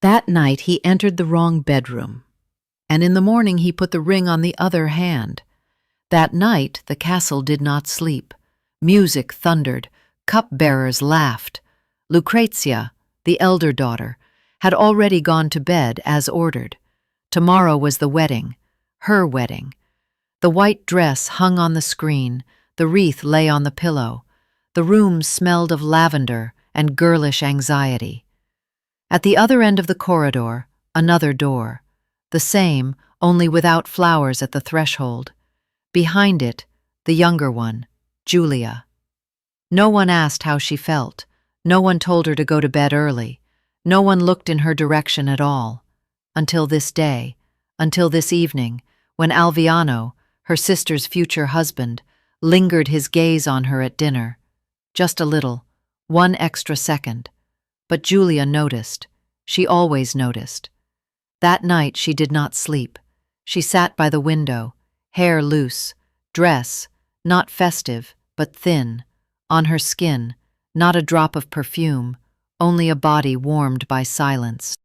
That night he entered the wrong bedroom, and in the morning he put the ring on the other hand. That night the castle did not sleep. Music thundered, cup-bearers laughed. Lucrezia, the elder daughter, had already gone to bed as ordered. Tomorrow was the wedding, her wedding. The white dress hung on the screen, the wreath lay on the pillow. The room smelled of lavender and girlish anxiety. At the other end of the corridor, another door, the same, only without flowers at the threshold. Behind it, the younger one, Giulia. No one asked how she felt. No one told her to go to bed early. No one looked in her direction at all. Until this day, until this evening, when Alviano, her sister's future husband, lingered his gaze on her at dinner. Just a little, 1 extra second. But Giulia noticed. She always noticed. That night she did not sleep. She sat by the window, hair loose, dress, not festive, but thin, on her skin, not a drop of perfume, only a body warmed by silence.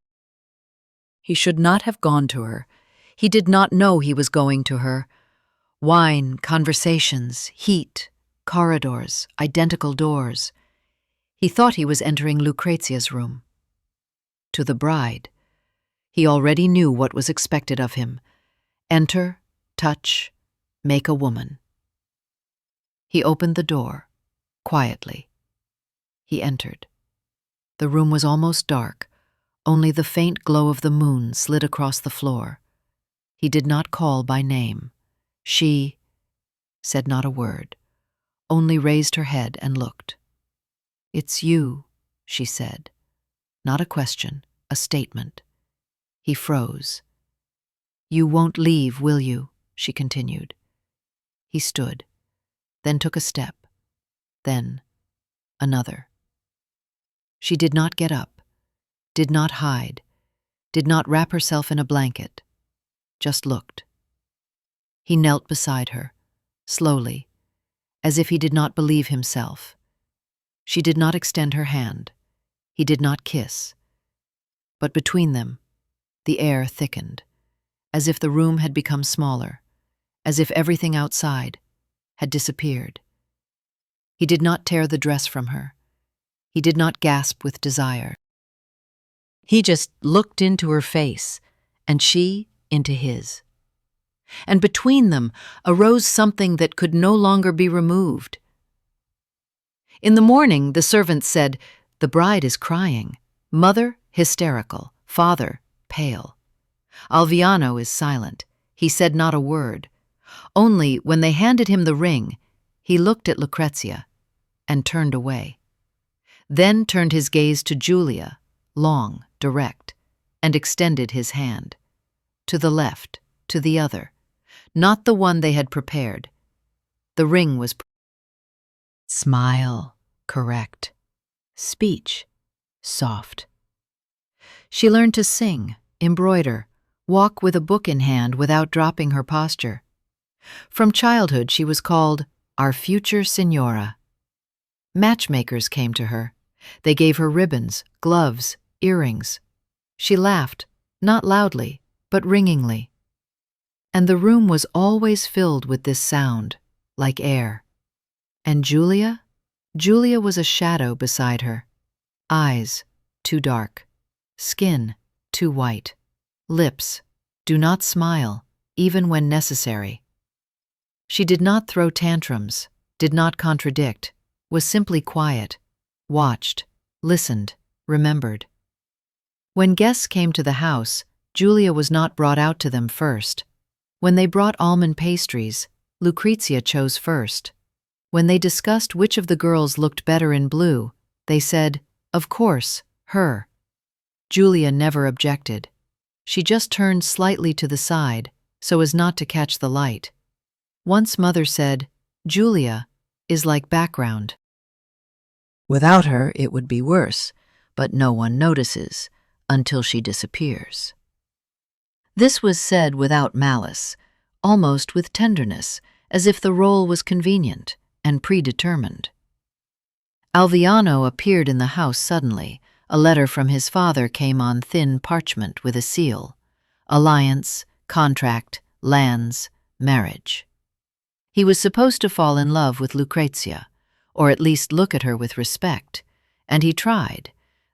He should not have gone to her. He did not know he was going to her. Wine, conversations, heat, corridors, identical doors. He thought he was entering Lucrezia's room. To the bride. He already knew what was expected of him. Enter, touch, make a woman. He opened the door, quietly. He entered. The room was almost dark. Only the faint glow of the moon slid across the floor. He did not call by name. She said not a word, only raised her head and looked. "It's you," she said. Not a question, a statement. He froze. "You won't leave, will you?" she continued. He stood, then took a step, then another. She did not get up, did not hide, did not wrap herself in a blanket, just looked. He knelt beside her, slowly, as if he did not believe himself. She did not extend her hand. He did not kiss. But between them, the air thickened, as if the room had become smaller, as if everything outside had disappeared. He did not tear the dress from her. He did not gasp with desire. He just looked into her face, and she into his. And between them arose something that could no longer be removed. In the morning, the servant said, "The bride is crying. Mother, hysterical. Father, pale. Alviano is silent. He said not a word. Only, when they handed him the ring, he looked at Lucrezia and turned away. Then turned his gaze to Giulia, long, direct, and extended his hand. To the left, to the other. Not the one they had prepared. The ring was smile, correct. Speech, soft. She learned to sing, embroider, walk with a book in hand without dropping her posture. From childhood she was called our future Signora. Matchmakers came to her. They gave her ribbons, gloves, earrings. She laughed, not loudly, but ringingly. And the room was always filled with this sound, like air. And Giulia? Giulia was a shadow beside her. Eyes, too dark. Skin, too white. Lips, do not smile, even when necessary. She did not throw tantrums, did not contradict, was simply quiet, watched, listened, remembered. When guests came to the house, Giulia was not brought out to them first. When they brought almond pastries, Lucrezia chose first. When they discussed which of the girls looked better in blue, they said, "Of course, her." Giulia never objected. She just turned slightly to the side, so as not to catch the light. Once Mother said, "Giulia is like background. Without her, it would be worse, but no one notices until she disappears." This was said without malice, almost with tenderness, as if the role was convenient and predetermined. Alviano appeared in the house suddenly, A letter from his father came on thin parchment with a seal. Alliance, contract, lands, marriage. He was supposed to fall in love with Lucrezia, or at least look at her with respect, and he tried,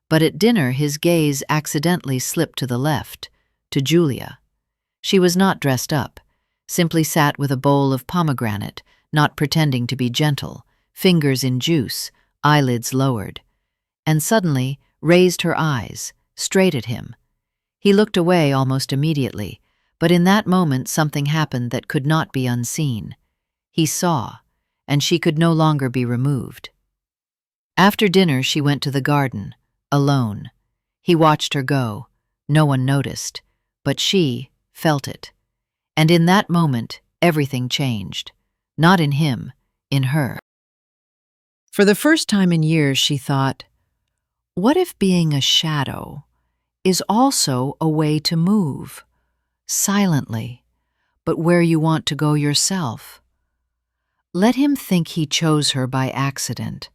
but at dinner his gaze accidentally slipped to the left, to Giulia. She was not dressed up, simply sat with a bowl of pomegranate, not pretending to be gentle, fingers in juice, eyelids lowered, and suddenly raised her eyes, straight at him. He looked away almost immediately, but in that moment something happened that could not be unseen. He saw, and she could no longer be removed. After dinner she went to the garden, alone. He watched her go. No one noticed, but she felt it. And in that moment, everything changed. Not in him, in her. For the first time in years, she thought, what if being a shadow is also a way to move, silently, but where you want to go yourself? Let him think he chose her by accident.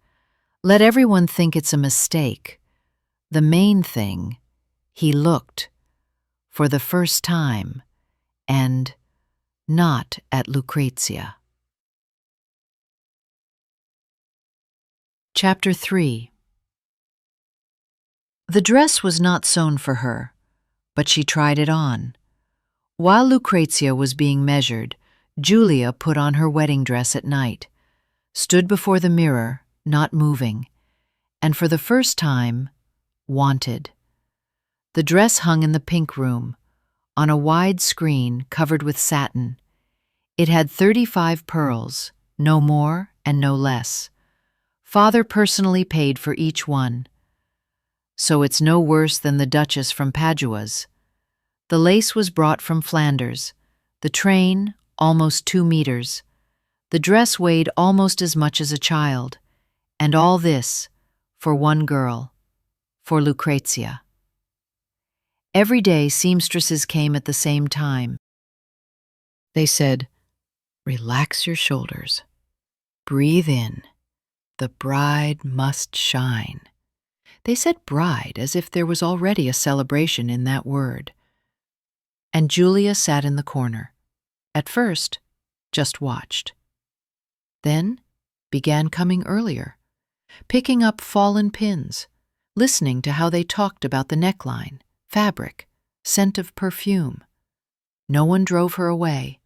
Let everyone think it's a mistake. The main thing, he looked, for the first time, and not at Lucrezia. Chapter 3. The dress was not sewn for her, but she tried it on. While Lucrezia was being measured, Giulia put on her wedding dress at night, stood before the mirror, not moving, and for the first time, wanted. The dress hung in the pink room, on a wide screen covered with satin. It had 35 pearls, no more and no less. Father personally paid for each one. So it's no worse than the Duchess from Padua's. The lace was brought from Flanders, the train almost 2 meters. The dress weighed almost as much as a child, and all this for one girl, for Lucrezia. Every day seamstresses came at the same time. They said, "Relax your shoulders. Breathe in. The bride must shine." They said bride as if there was already a celebration in that word. And Giulia sat in the corner. At first, just watched. Then began coming earlier, picking up fallen pins, listening to how they talked about the neckline, fabric, scent of perfume. No one drove her away,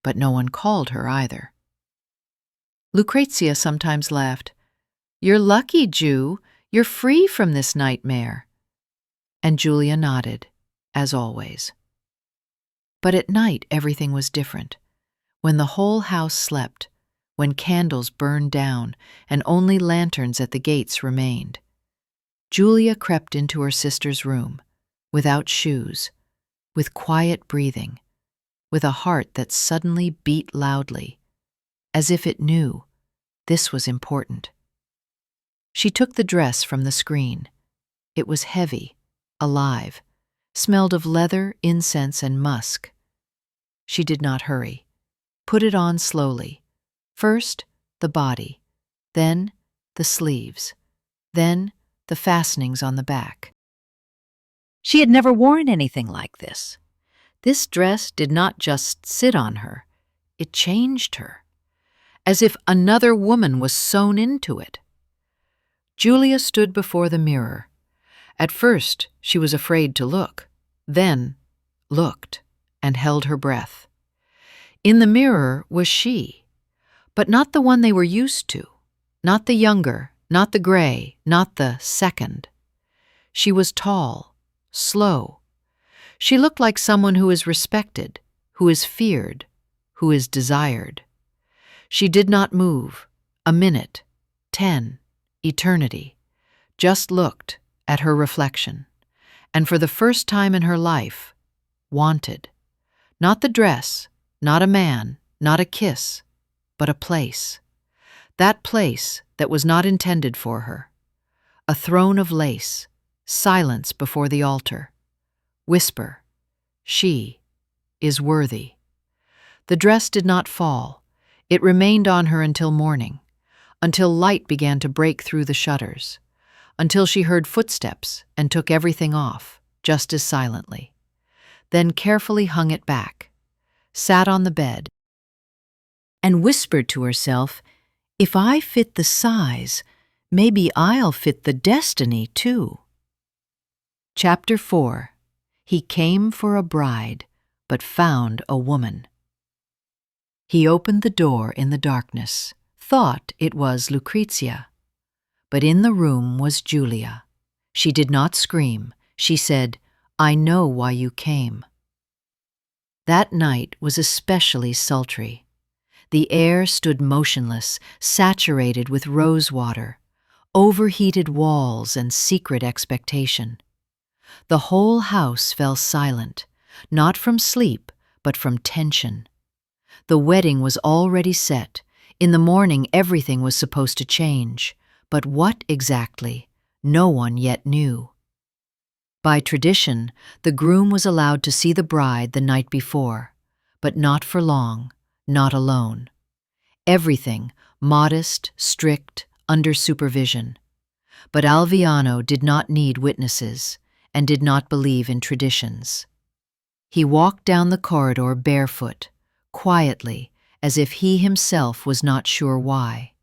but no one called her either. Lucrezia sometimes laughed. "You're lucky, Jew. You're free from this nightmare." And Giulia nodded, as always. But at night everything was different. When the whole house slept, when candles burned down and only lanterns at the gates remained, Giulia crept into her sister's room, without shoes, with quiet breathing, with a heart that suddenly beat loudly, as if it knew this was important. She took the dress from the screen. It was heavy, alive, smelled of leather, incense, and musk. She did not hurry. Put it on slowly. First, the body, then the sleeves, then the fastenings on the back. She had never worn anything like this. This dress did not just sit on her, it changed her, as if another woman was sewn into it. Giulia stood before the mirror. At first, she was afraid to look, then looked and held her breath. In the mirror was she, but not the one they were used to, not the younger, not the gray, not the second. She was tall, slow. She looked like someone who is respected, who is feared, who is desired. She did not move, a minute, 10, eternity, just looked at her reflection, and for the first time in her life, wanted. Not the dress, not a man, not a kiss, but a place. That place that was not intended for her. A throne of lace, silence before the altar. Whisper, she is worthy. The dress did not fall. It remained on her until morning, until light began to break through the shutters, until she heard footsteps and took everything off, just as silently. Then carefully hung it back, sat on the bed, and whispered to herself, "If I fit the size, maybe I'll fit the destiny too." Chapter 4. He came for a bride, but found a woman. He opened the door in the darkness, thought it was Lucrezia. But in the room was Giulia. She did not scream. She said, "I know why you came." That night was especially sultry. The air stood motionless, saturated with rose water, overheated walls and secret expectation. The whole house fell silent, not from sleep, but from tension. The wedding was already set. In the morning everything was supposed to change. But what exactly? No one yet knew. By tradition, the groom was allowed to see the bride the night before, but not for long, not alone. Everything, modest, strict, under supervision. But Alviano did not need witnesses and did not believe in traditions. He walked down the corridor barefoot, quietly, as if he himself was not sure why.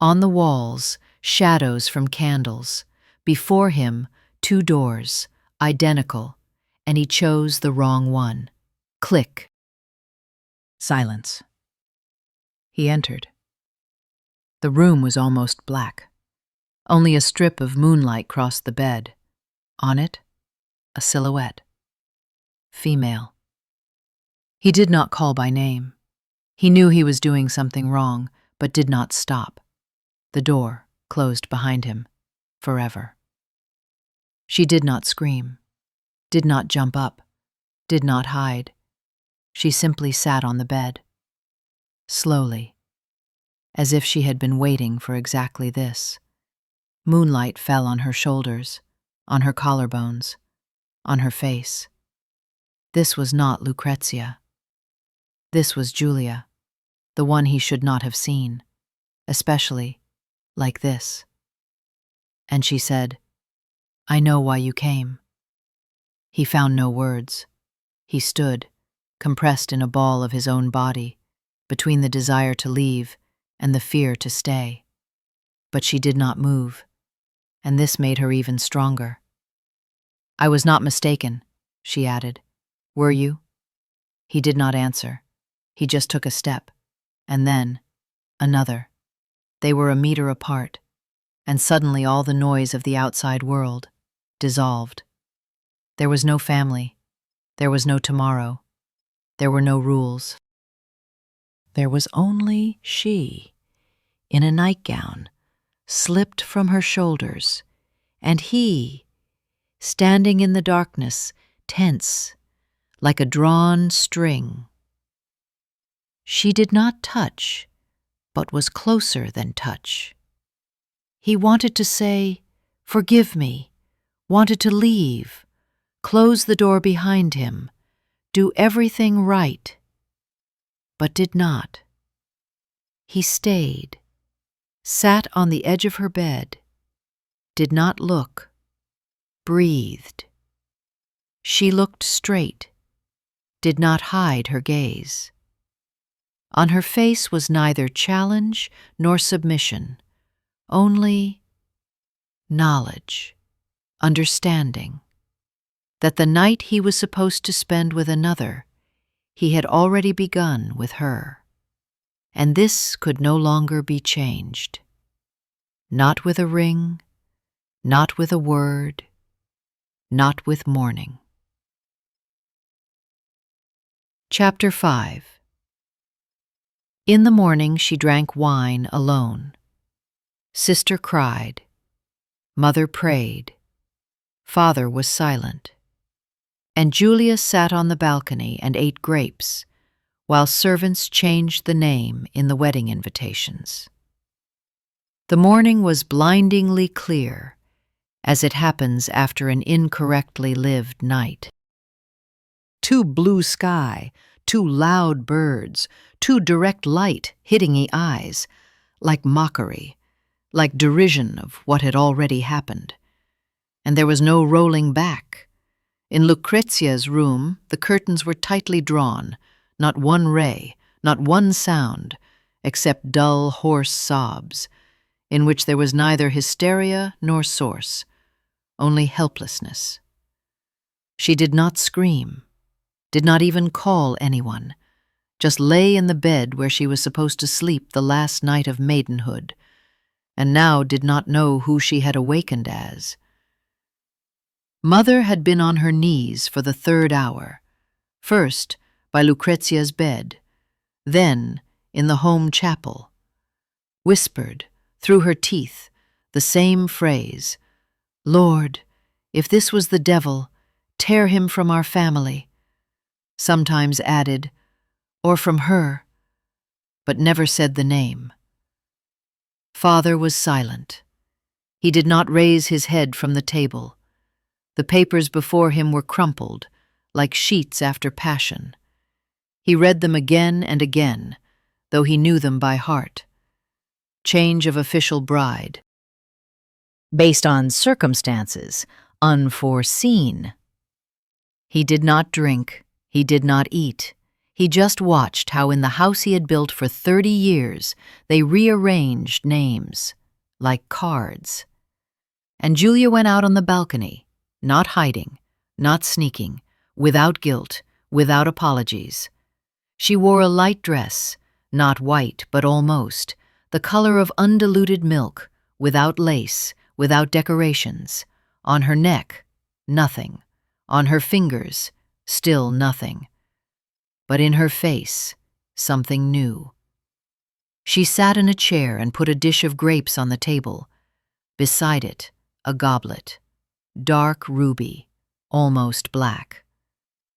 On the walls, shadows from candles. Before him, 2 doors, identical, and he chose the wrong one. Click. Silence. He entered. The room was almost black. Only a strip of moonlight crossed the bed. On it, a silhouette. Female. He did not call by name. He knew he was doing something wrong, but did not stop. The door closed behind him, forever. She did not scream, did not jump up, did not hide. She simply sat on the bed, slowly, as if she had been waiting for exactly this. Moonlight fell on her shoulders, on her collarbones, on her face. This was not Lucrezia. This was Giulia, the one he should not have seen, especially like this. And she said, "I know why you came." He found no words. He stood, compressed in a ball of his own body, between the desire to leave and the fear to stay. But she did not move, and this made her even stronger. "I was not mistaken," she added. "Were you?" He did not answer. He just took a step, and then another. They were a meter apart, and suddenly all the noise of the outside world dissolved. There was no family. There was no tomorrow. There were no rules. There was only she, in a nightgown, slipped from her shoulders, and he, standing in the darkness, tense, like a drawn string. She did not touch, but was closer than touch. He wanted to say, "Forgive me," wanted to leave, close the door behind him, do everything right, but did not. He stayed, sat on the edge of her bed, did not look, breathed. She looked straight, did not hide her gaze. On her face was neither challenge nor submission, only knowledge, understanding, that the night he was supposed to spend with another, he had already begun with her, and this could no longer be changed. Not with a ring, not with a word, not with mourning. Chapter 5. In the morning she drank wine alone. Sister cried. Mother prayed. Father was silent. And Giulia sat on the balcony and ate grapes, while servants changed the name in the wedding invitations. The morning was blindingly clear, as it happens after an incorrectly lived night. Too blue sky, too loud birds, too direct light hitting the eyes, like mockery, like derision of what had already happened. And there was no rolling back. In Lucrezia's room, the curtains were tightly drawn, not one ray, not one sound, except dull, hoarse sobs, in which there was neither hysteria nor source, only helplessness. She did not scream, did not even call anyone, just lay in the bed where she was supposed to sleep the last night of maidenhood, and now did not know who she had awakened as. Mother had been on her knees for the 3rd hour, first by Lucrezia's bed, then in the home chapel, whispered through her teeth the same phrase, "Lord, if this was the devil, tear him from our family," sometimes added, "or from her," but never said the name. Father was silent. He did not raise his head from the table. The papers before him were crumpled, like sheets after passion. He read them again and again, though he knew them by heart. Change of official bride. Based on circumstances, unforeseen. He did not drink, he did not eat. He just watched how in the house he had built for 30 years they rearranged names, like cards. And Giulia went out on the balcony, not hiding, not sneaking, without guilt, without apologies. She wore a light dress, not white but almost, the color of undiluted milk, without lace, without decorations. On her neck, nothing. On her fingers, still nothing. But in her face, something new. She sat in a chair and put a dish of grapes on the table. Beside it, a goblet, dark ruby, almost black.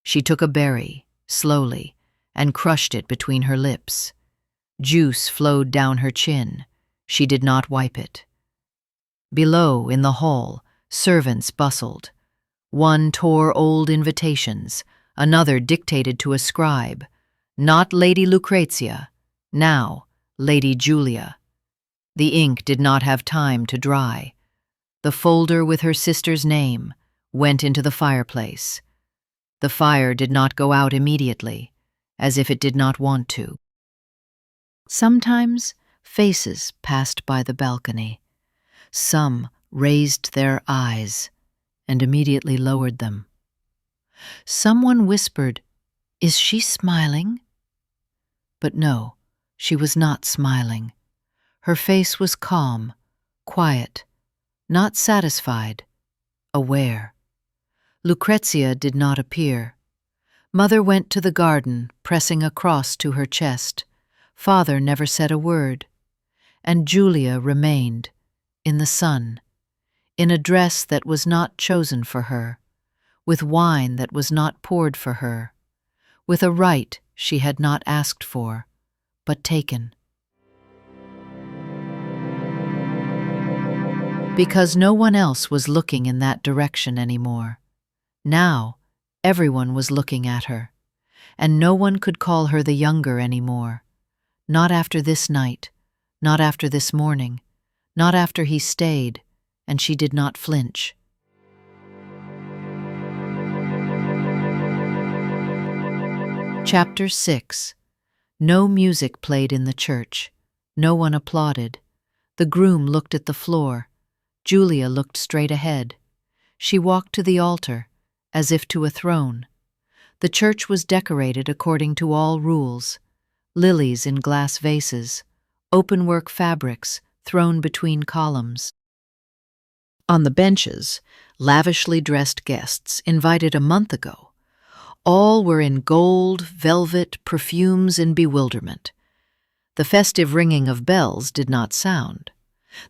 She took a berry, slowly, and crushed it between her lips. Juice flowed down her chin. She did not wipe it. Below, in the hall, servants bustled. One tore old invitations, another dictated to a scribe. Not Lady Lucrezia, now Lady Giulia. The ink did not have time to dry. The folder with her sister's name went into the fireplace. The fire did not go out immediately, as if it did not want to. Sometimes faces passed by the balcony. Some raised their eyes and immediately lowered them. Someone whispered, "Is she smiling?" But no, she was not smiling. Her face was calm, quiet, not satisfied, aware. Lucrezia did not appear. Mother went to the garden, pressing a cross to her chest. Father never said a word. And Giulia remained, in the sun, in a dress that was not chosen for her, with wine that was not poured for her, with a right she had not asked for, but taken. Because no one else was looking in that direction anymore. Now, everyone was looking at her, and no one could call her the younger anymore. Not after this night, not after this morning, not after he stayed, and she did not flinch. Chapter 6. No music played in the church. No one applauded. The groom looked at the floor. Giulia looked straight ahead. She walked to the altar, as if to a throne. The church was decorated according to all rules. Lilies in glass vases, openwork fabrics thrown between columns. On the benches, lavishly dressed guests invited a month ago. All were in gold, velvet, perfumes, and bewilderment. The festive ringing of bells did not sound.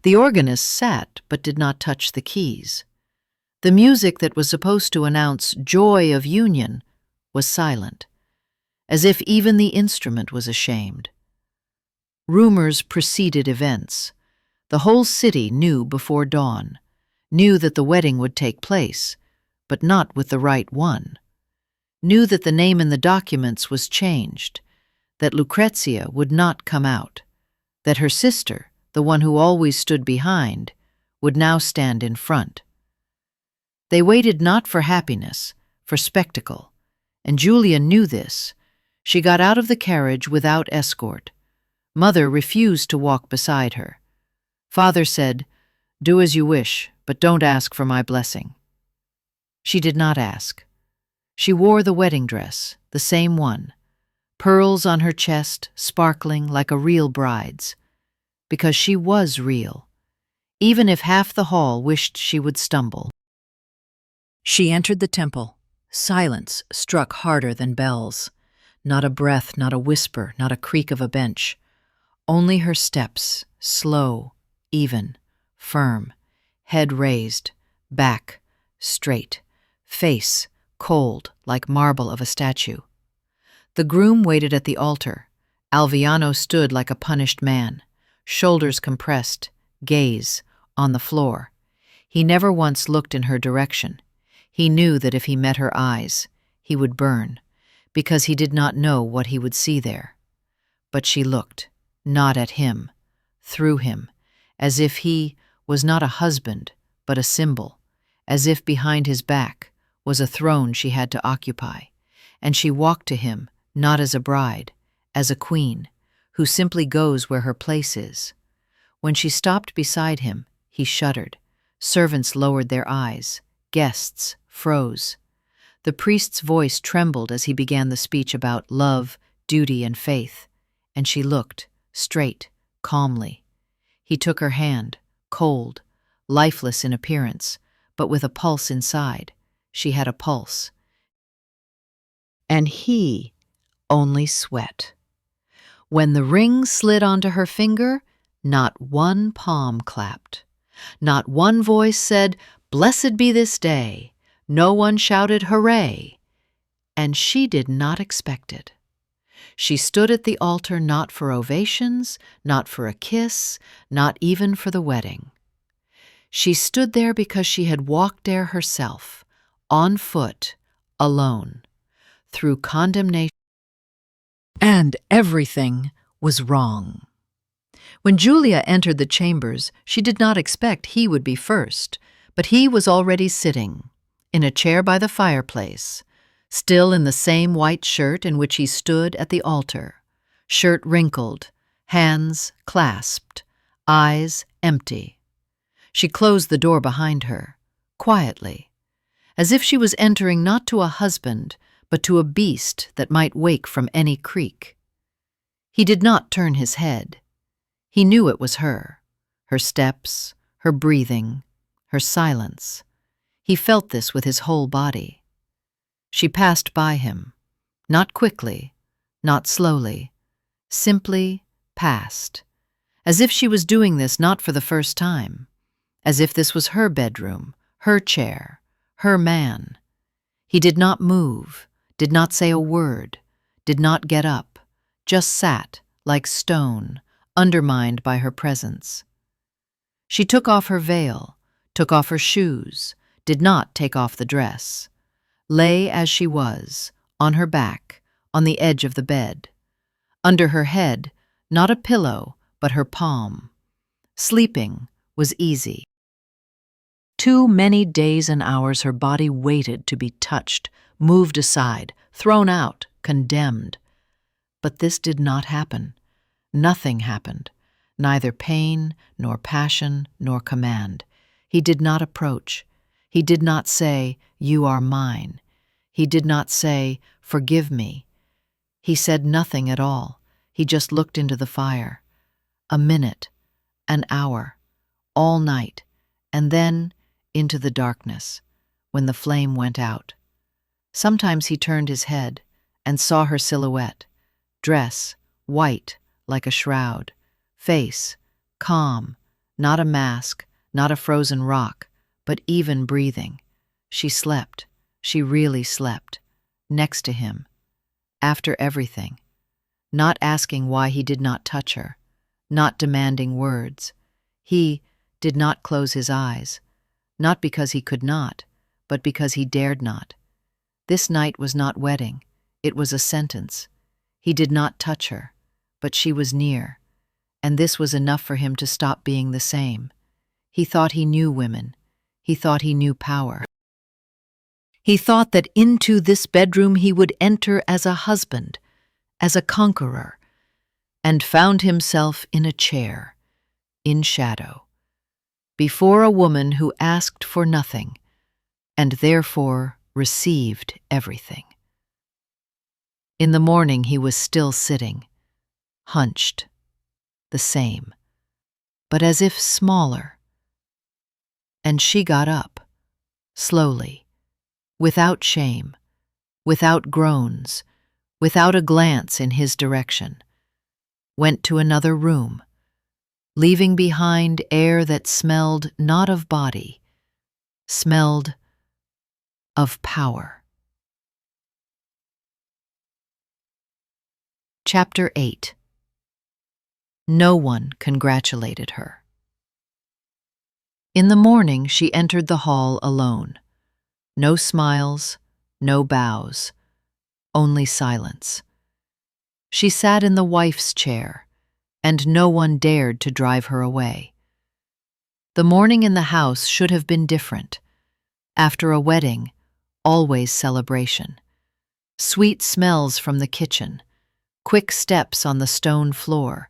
The organist sat but did not touch the keys. The music that was supposed to announce joy of union was silent, as if even the instrument was ashamed. Rumors preceded events. The whole city knew before dawn, knew that the wedding would take place, but not with the right one. Knew that the name in the documents was changed, that Lucrezia would not come out, that her sister, the one who always stood behind, would now stand in front. They waited not for happiness, for spectacle, and Giulia knew this. She got out of the carriage without escort. Mother refused to walk beside her. Father said, "Do as you wish, but don't ask for my blessing." She did not ask. She wore the wedding dress, the same one, pearls on her chest, sparkling like a real bride's, because she was real, even if half the hall wished she would stumble. She entered the temple. Silence struck harder than bells. Not a breath, not a whisper, not a creak of a bench. Only her steps, slow, even, firm, head raised, back, straight, face cold like marble of a statue. The groom waited at the altar. Alviano stood like a punished man, shoulders compressed, gaze on the floor. He never once looked in her direction. He knew that if he met her eyes, he would burn, because he did not know what he would see there. But she looked, not at him, through him, as if he was not a husband, but a symbol, as if behind his back was a throne she had to occupy, and she walked to him not as a bride, as a queen, who simply goes where her place is. When she stopped beside him, he shuddered. Servants lowered their eyes. Guests froze. The priest's voice trembled as he began the speech about love, duty, and faith, and she looked, straight, calmly. He took her hand, cold, lifeless in appearance, but with a pulse inside. She had a pulse. And he only sweat. When the ring slid onto her finger, not one palm clapped. Not one voice said, "Blessed be this day." No one shouted, "Hooray!" And she did not expect it. She stood at the altar not for ovations, not for a kiss, not even for the wedding. She stood there because she had walked there herself, on foot, alone, through condemnation. And everything was wrong. When Giulia entered the chambers, she did not expect he would be first, but he was already sitting, in a chair by the fireplace, still in the same white shirt in which he stood at the altar, shirt wrinkled, hands clasped, eyes empty. She closed the door behind her, quietly, as if she was entering not to a husband, but to a beast that might wake from any creak. He did not turn his head. He knew it was her steps, her breathing, her silence. He felt this with his whole body. She passed by him, not quickly, not slowly, simply passed, as if she was doing this not for the first time, as if this was her bedroom, her chair, her man. He did not move, did not say a word, did not get up, just sat, like stone, undermined by her presence. She took off her veil, took off her shoes, did not take off the dress, lay as she was, on her back, on the edge of the bed. Under her head, not a pillow, but her palm. Sleeping was easy. Too many days and hours her body waited to be touched, moved aside, thrown out, condemned. But this did not happen. Nothing happened, neither pain, nor passion, nor command. He did not approach. He did not say, "You are mine." He did not say, "Forgive me." He said nothing at all. He just looked into the fire. A minute, an hour, all night, and then into the darkness, when the flame went out. Sometimes he turned his head and saw her silhouette, dress, white like a shroud, face, calm, not a mask, not a frozen rock, but even breathing. She slept, she really slept, next to him, after everything, not asking why he did not touch her, not demanding words. He did not close his eyes, not because he could not, but because he dared not. This night was not wedding, it was a sentence. He did not touch her, but she was near, and this was enough for him to stop being the same. He thought he knew women. He thought he knew power. He thought that into this bedroom he would enter as a husband, as a conqueror, and found himself in a chair, in shadow, before a woman who asked for nothing, and therefore received everything. In the morning he was still sitting, hunched, the same, but as if smaller. And she got up, slowly, without shame, without groans, without a glance in his direction, went to another room, leaving behind air that smelled not of body, smelled of power. Chapter 8. No one congratulated her. In the morning she entered the hall alone. No smiles, no bows, only silence. She sat in the wife's chair, and no one dared to drive her away. The morning in the house should have been different. After a wedding, always celebration. Sweet smells from the kitchen, quick steps on the stone floor,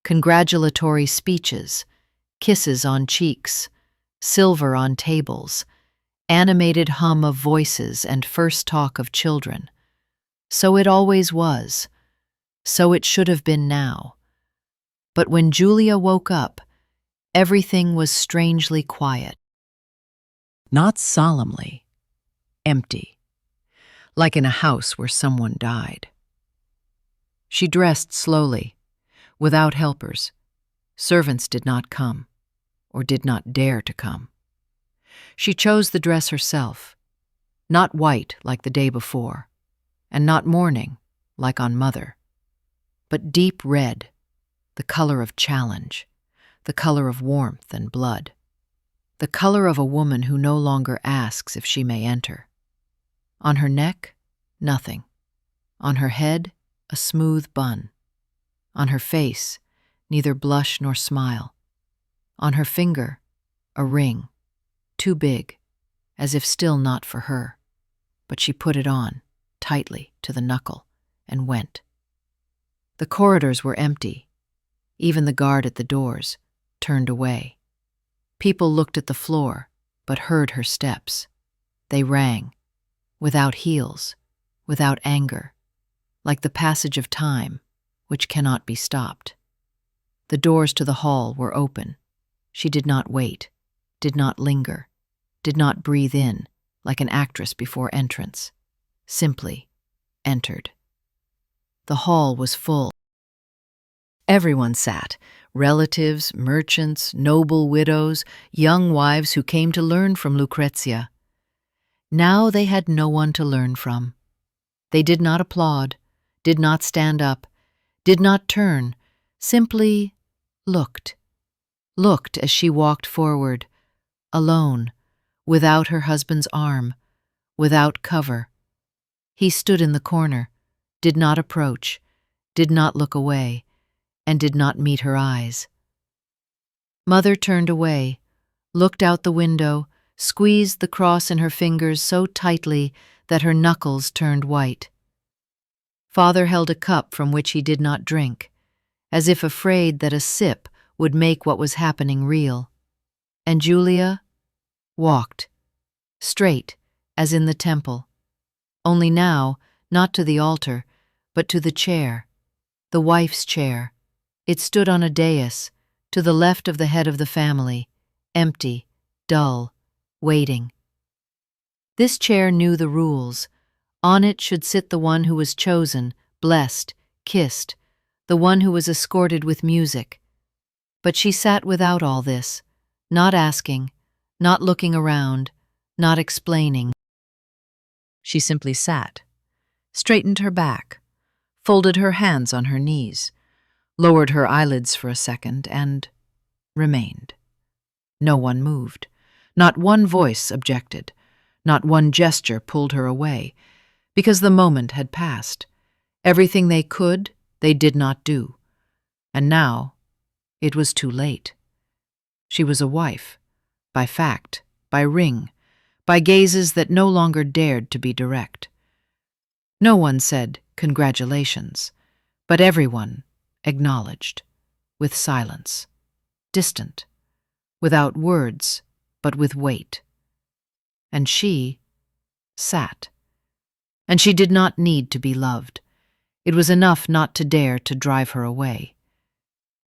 congratulatory speeches, kisses on cheeks, silver on tables, animated hum of voices and first talk of children. So it always was. So it should have been now. But when Giulia woke up, everything was strangely quiet. Not solemnly, empty, like in a house where someone died. She dressed slowly, without helpers. Servants did not come, or did not dare to come. She chose the dress herself, not white like the day before, and not mourning like on Mother, but deep red, the color of challenge, the color of warmth and blood, the color of a woman who no longer asks if she may enter. On her neck, nothing. On her head, a smooth bun. On her face, neither blush nor smile. On her finger, a ring, too big, as if still not for her. But she put it on, tightly, to the knuckle, and went. The corridors were empty. Even the guard at the doors turned away. People looked at the floor, but heard her steps. They rang, without heels, without anger, like the passage of time, which cannot be stopped. The doors to the hall were open. She did not wait, did not linger, did not breathe in, like an actress before entrance. Simply entered. The hall was full. Everyone sat, relatives, merchants, noble widows, young wives who came to learn from Lucrezia. Now they had no one to learn from. They did not applaud, did not stand up, did not turn, simply looked as she walked forward, alone, without her husband's arm, without cover. He stood in the corner, did not approach, did not look away, and did not meet her eyes. Mother turned away, looked out the window, squeezed the cross in her fingers so tightly that her knuckles turned white. Father held a cup from which he did not drink, as if afraid that a sip would make what was happening real. And Giulia walked, straight as in the temple, only now not to the altar, but to the chair, the wife's chair. It stood on a dais, to the left of the head of the family, empty, dull, waiting. This chair knew the rules. On it should sit the one who was chosen, blessed, kissed, the one who was escorted with music. But she sat without all this, not asking, not looking around, not explaining. She simply sat, straightened her back, folded her hands on her knees, lowered her eyelids for a second, and remained. No one moved. Not one voice objected. Not one gesture pulled her away, because the moment had passed. Everything they could, they did not do. And now, It was too late. She was a wife, by fact, by ring, by gazes that no longer dared to be direct. No one said congratulations, but everyone acknowledged, with silence, distant, without words, but with weight. And she sat. And she did not need to be loved. It was enough not to dare to drive her away.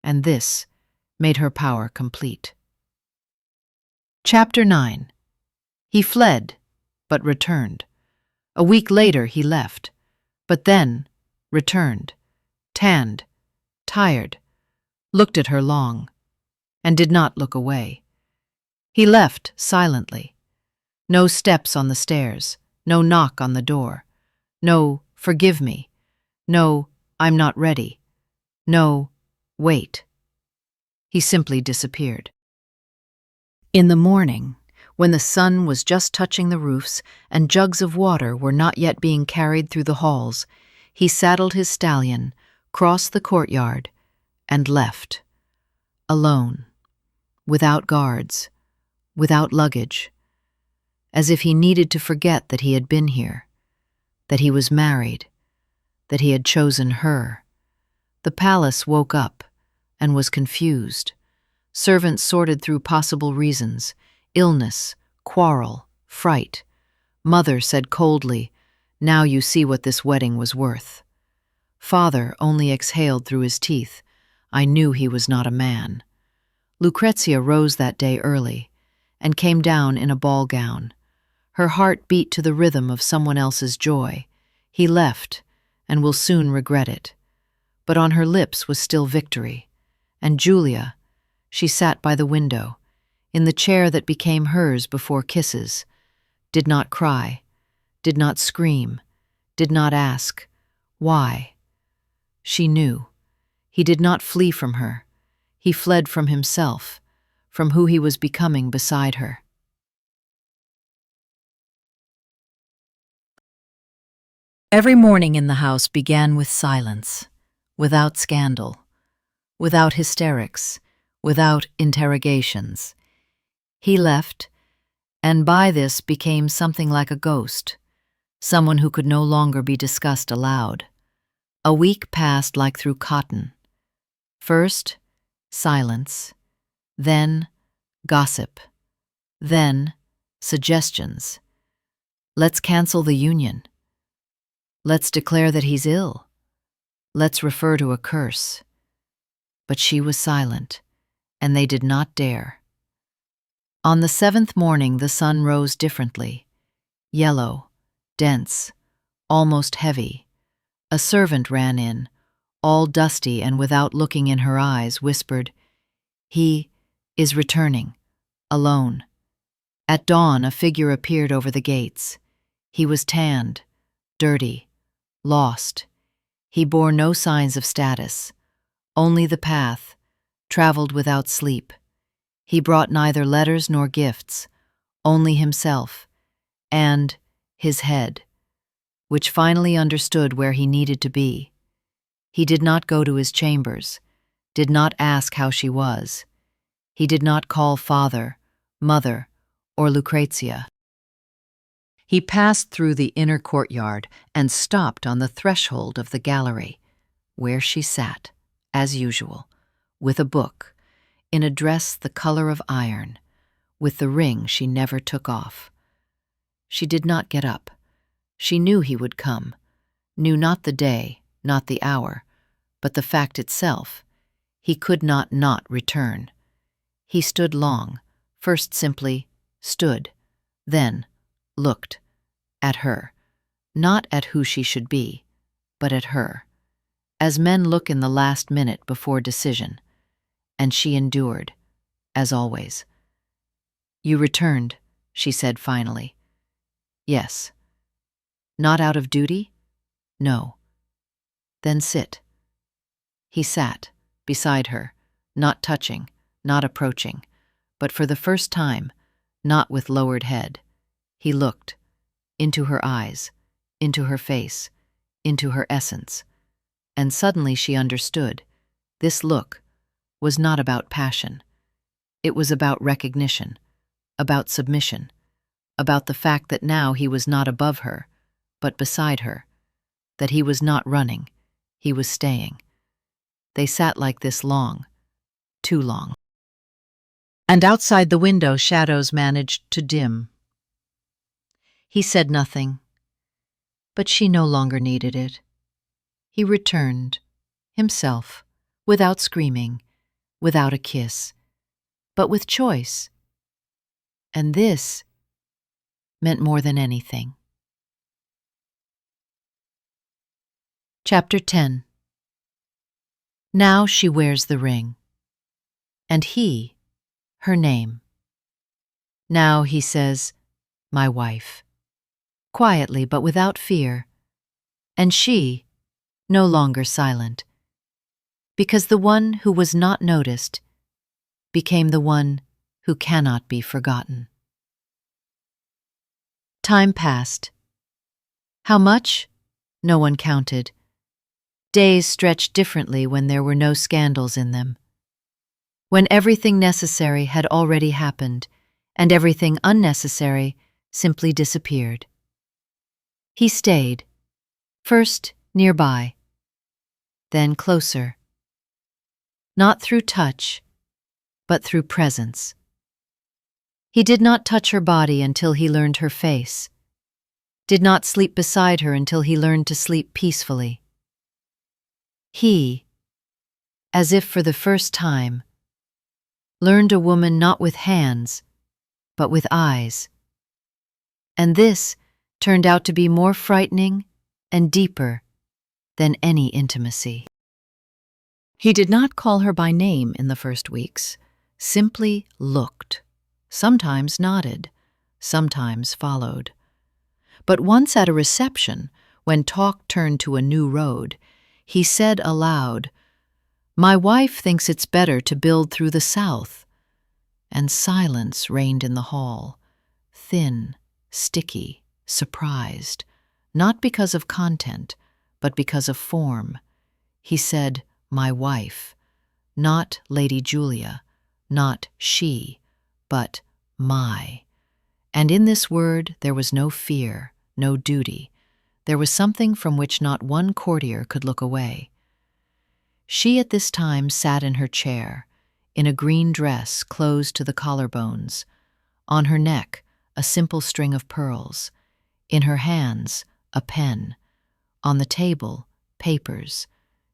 And this made her power complete. Chapter 9. He fled, but returned. A week later he left, but then returned, tanned, tired, looked at her long, and did not look away. He left silently. No steps on the stairs, no knock on the door, no "forgive me," no "I'm not ready," no "wait." He simply disappeared. In the morning, when the sun was just touching the roofs and jugs of water were not yet being carried through the halls, he saddled his stallion, crossed the courtyard, and left. Alone, without guards, without luggage, as if he needed to forget that he had been here, that he was married, that he had chosen her. The palace woke up and was confused. Servants sorted through possible reasons: illness, quarrel, fright. Mother said coldly, "Now you see what this wedding was worth." Father only exhaled through his teeth, "I knew he was not a man." Lucrezia rose that day early and came down in a ball gown. Her heart beat to the rhythm of someone else's joy. He left and will soon regret it. But on her lips was still victory. And Giulia, she sat by the window, in the chair that became hers before kisses, did not cry, did not scream, did not ask, why? She knew. He did not flee from her. He fled from himself, from who he was becoming beside her. Every morning in the house began with silence, without scandal, without hysterics, without interrogations. He left, and by this became something like a ghost, someone who could no longer be discussed aloud. A week passed like through cotton. First, silence, then gossip, then suggestions. Let's cancel the union. Let's declare that he's ill. Let's refer to a curse. But she was silent, and they did not dare. On the 7th morning the sun rose differently, yellow, dense, almost heavy. A servant ran in, all dusty and without looking in her eyes, whispered, "He is returning, alone." At dawn a figure appeared over the gates. He was tanned, dirty, lost. He bore no signs of status, only the path, traveled without sleep. He brought neither letters nor gifts, only himself, and his head, which finally understood where he needed to be. He did not go to his chambers, did not ask how she was. He did not call father, mother, or Lucrezia. He passed through the inner courtyard and stopped on the threshold of the gallery, where she sat, as usual, with a book, in a dress the color of iron, with the ring she never took off. She did not get up. She knew he would come, knew not the day, not the hour, but the fact itself. He could not return. He stood long, first simply stood, then looked at her, not at who she should be, but at her, as men look in the last minute before decision. And she endured, as always. "You returned," she said finally. "Yes." "Not out of duty?" "No." "Then sit." He sat, beside her, not touching, not approaching, but for the first time, not with lowered head. He looked, into her eyes, into her face, into her essence. And suddenly she understood. This look was not about passion. It was about recognition, about submission, about the fact that now he was not above her, but beside her, that he was not running, he was staying. They sat like this long, too long. And outside the window, shadows managed to dim. He said nothing, but she no longer needed it. He returned, himself, without screaming, without a kiss, but with choice. And this meant more than anything. Chapter 10. Now she wears the ring, and he, her name. Now he says, my wife, quietly but without fear, and she, no longer silent, because the one who was not noticed became the one who cannot be forgotten. Time passed. How much? No one counted. Days stretched differently when there were no scandals in them. When everything necessary had already happened, and everything unnecessary simply disappeared. He stayed, first nearby, then closer. Not through touch, but through presence. He did not touch her body until he learned her face, did not sleep beside her until he learned to sleep peacefully. He, as if for the first time, learned a woman not with hands, but with eyes. And this turned out to be more frightening and deeper than any intimacy. He did not call her by name in the first weeks, simply looked, sometimes nodded, sometimes followed. But once at a reception, when talk turned to a new road, he said aloud, "My wife thinks it's better to build through the south." And silence reigned in the hall, thin, sticky, surprised, not because of content, but because of form. He said, "My wife," not Lady Giulia, not she, but my. And in this word there was no fear, no duty. There was something from which not one courtier could look away. She at this time sat in her chair, in a green dress closed to the collarbones, on her neck a simple string of pearls, in her hands a pen, on the table papers.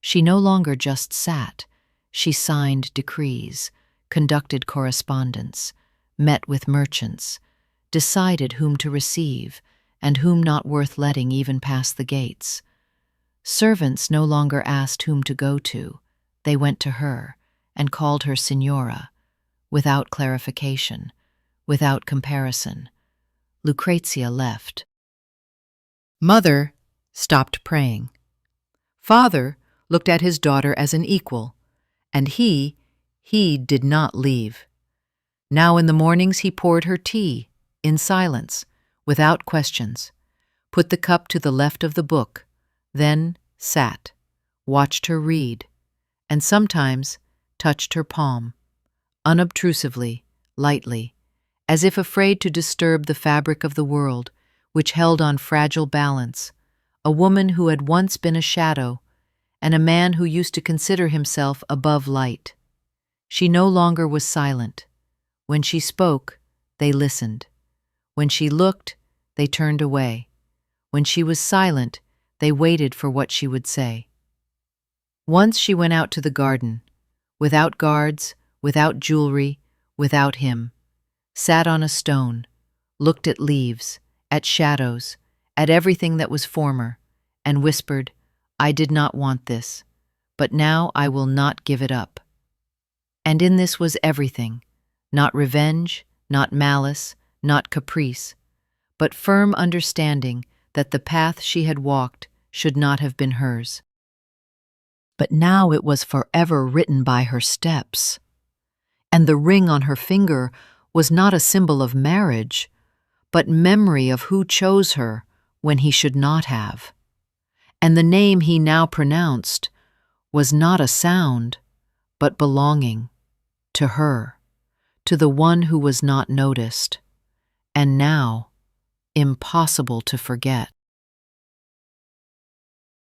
She no longer just sat, she signed decrees, conducted correspondence, met with merchants, decided whom to receive and whom not worth letting even past the gates. Servants no longer asked whom to go to, they went to her and called her Signora, without clarification, without comparison. Lucrezia left. Mother stopped praying. Father looked at his daughter as an equal, and he did not leave. Now in the mornings he poured her tea, in silence, without questions, put the cup to the left of the book, then sat, watched her read, and sometimes touched her palm, unobtrusively, lightly, as if afraid to disturb the fabric of the world, which held on fragile balance, a woman who had once been a shadow, and a man who used to consider himself above light. She no longer was silent. When she spoke, they listened. When she looked, they turned away. When she was silent, they waited for what she would say. Once she went out to the garden, without guards, without jewelry, without him, sat on a stone, looked at leaves, at shadows, at everything that was former, and whispered, "I did not want this, but now I will not give it up." And in this was everything, not revenge, not malice, not caprice, but firm understanding that the path she had walked should not have been hers. But now it was forever written by her steps, and the ring on her finger was not a symbol of marriage, but memory of who chose her when he should not have. And the name he now pronounced was not a sound, but belonging to her, to the one who was not noticed, and now impossible to forget.